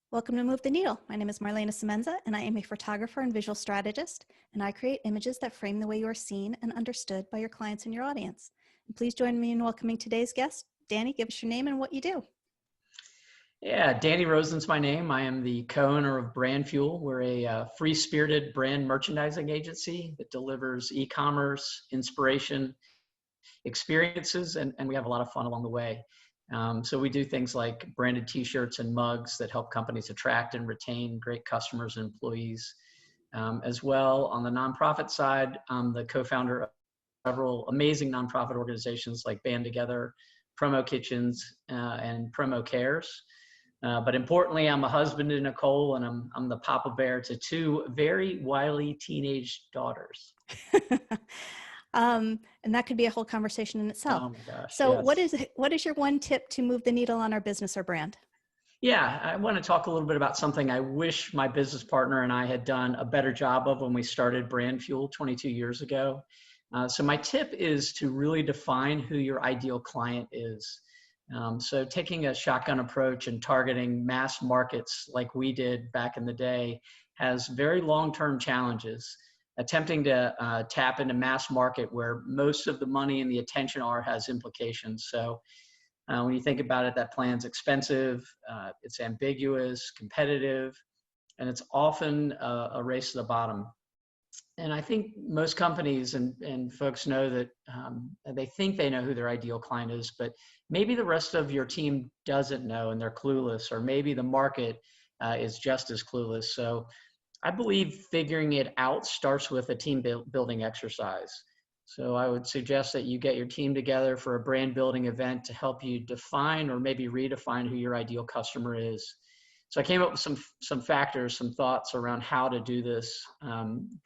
Welcome to Move the Needle. My name is Marlana Semenza, and I am a photographer and visual strategist, and I create images that frame the way you are seen and understood by your clients and your audience. And please join me in welcoming today's guest. Danny, give us your name and what you do. Yeah, Danny Rosin's my name. I am the co-owner of Brand Fuel. We're a free-spirited brand merchandising agency that delivers e-commerce, inspiration, experiences, and we have a lot of fun along the way. So we do things like branded t-shirts and mugs that help companies attract and retain great customers and employees. As well, on the nonprofit side, I'm the co-founder of several amazing nonprofit organizations like Band Together, Promo Kitchens, and Promo Cares. But importantly, I'm a husband to Nicole, and I'm the papa bear to two very wily teenage daughters. And that could be a whole conversation in itself. Oh my gosh, So yes. what is your one tip to move the needle on our business or brand? Yeah, I want to talk a little bit about something I wish my business partner and I had done a better job of when we started Brand Fuel 22 years ago. So my tip is to really define who your ideal client is. So taking a shotgun approach and targeting mass markets like we did back in the day has very long-term challenges. Attempting to tap into mass market where most of the money and the attention are has implications. So when you think about it, that plan's expensive, it's ambiguous, competitive, and it's often a race to the bottom. And I think most companies and folks know that they think they know who their ideal client is, but maybe the rest of your team doesn't know and they're clueless, or maybe the market is just as clueless. So I believe figuring it out starts with a team building exercise. So I would suggest that you get your team together for a brand building event to help you define or maybe redefine who your ideal customer is. So I came up with some factors, some thoughts around how to do this,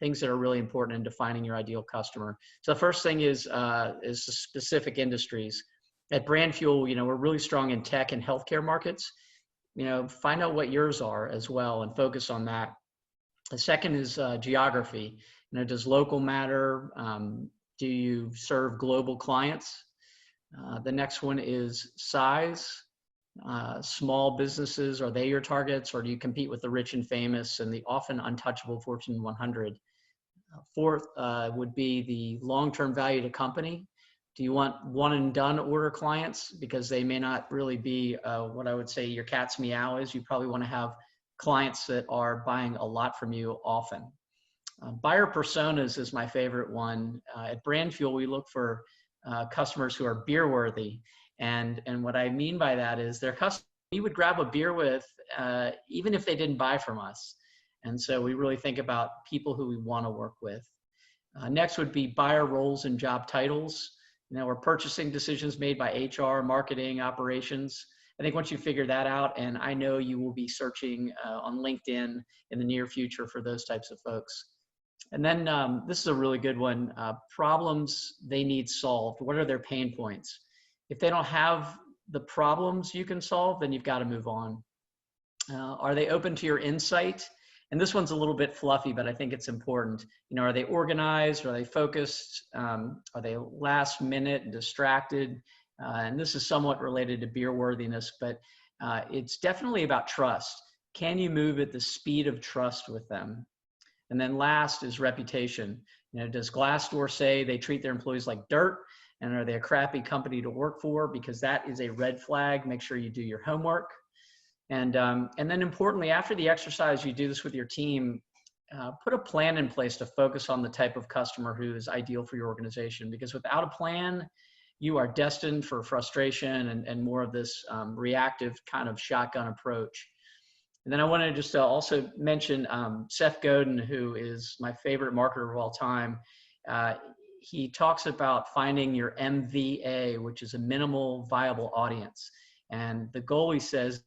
things that are really important in defining your ideal customer. So the first thing is the specific industries. At Brand Fuel, we're really strong in tech and healthcare markets. Find out what yours are as well and focus on that. The second is geography. Does local matter? Do you serve global clients? The next one is size. Small businesses, are they your targets, or do you compete with the rich and famous and the often untouchable Fortune 100? Fourth would be the long-term value to company. Do you want one and done order clients? Because they may not really be what I would say your cat's meow is. You probably want to have clients that are buying a lot from you often. Buyer personas is my favorite one. At Brand Fuel, we look for customers who are beer worthy. And what I mean by that is their customers we would grab a beer with even if they didn't buy from us. And so we really think about people who we want to work with. Next would be buyer roles and job titles. We're purchasing decisions made by HR, marketing, operations. I think once you figure that out, and I know you will be searching on LinkedIn in the near future for those types of folks. And then this is a really good one, problems they need solved. What are their pain points? If they don't have the problems you can solve, then you've got to move on. Are they open to your insight? And this one's a little bit fluffy, but I think it's important. Are they organized? Are they focused? Are they last minute and distracted? And this is somewhat related to beer worthiness, but it's definitely about trust. Can you move at the speed of trust with them? And then last is reputation. Does Glassdoor say they treat their employees like dirt? And are they a crappy company to work for? Because that is a red flag. Make sure you do your homework. And then importantly, after the exercise, you do this with your team, put a plan in place to focus on the type of customer who is ideal for your organization. Because without a plan, you are destined for frustration and more of this reactive kind of shotgun approach. And then I want to just also mention Seth Godin, who is my favorite marketer of all time. He talks about finding your MVA, which is a minimal viable audience. And the goal, he says,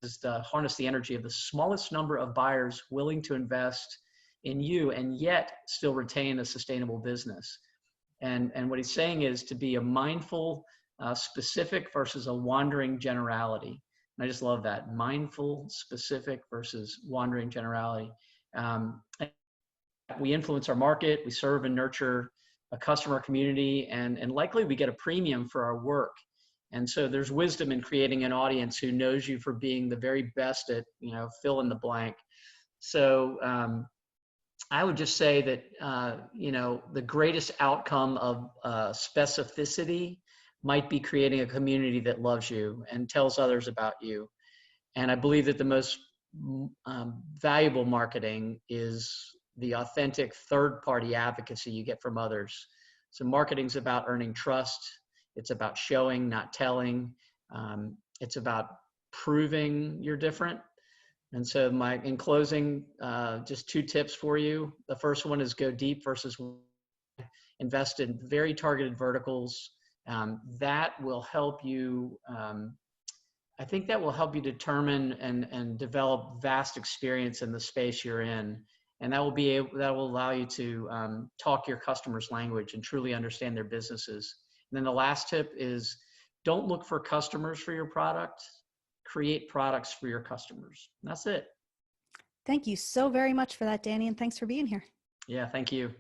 is to harness the energy of the smallest number of buyers willing to invest in you and yet still retain a sustainable business. And what he's saying is to be a mindful, specific versus a wandering generality. And I just love that, mindful, specific versus wandering generality. We influence our market, we serve and nurture a customer community, and likely we get a premium for our work. And so there's wisdom in creating an audience who knows you for being the very best at, fill in the blank. So I would just say that, the greatest outcome of specificity might be creating a community that loves you and tells others about you. And I believe that the most valuable marketing is the authentic third-party advocacy you get from others. So marketing's about earning trust. It's about showing, not telling. It's about proving you're different. And so in closing, just 2 tips for you. The first one is go deep versus invest in very targeted verticals. That will help you, I think that will help you determine and develop vast experience in the space you're in. And that will allow you to talk your customers' language and truly understand their businesses. And then the last tip is don't look for customers for your product, create products for your customers. And that's it. Thank you so very much for that, Danny, and thanks for being here. Yeah, thank you.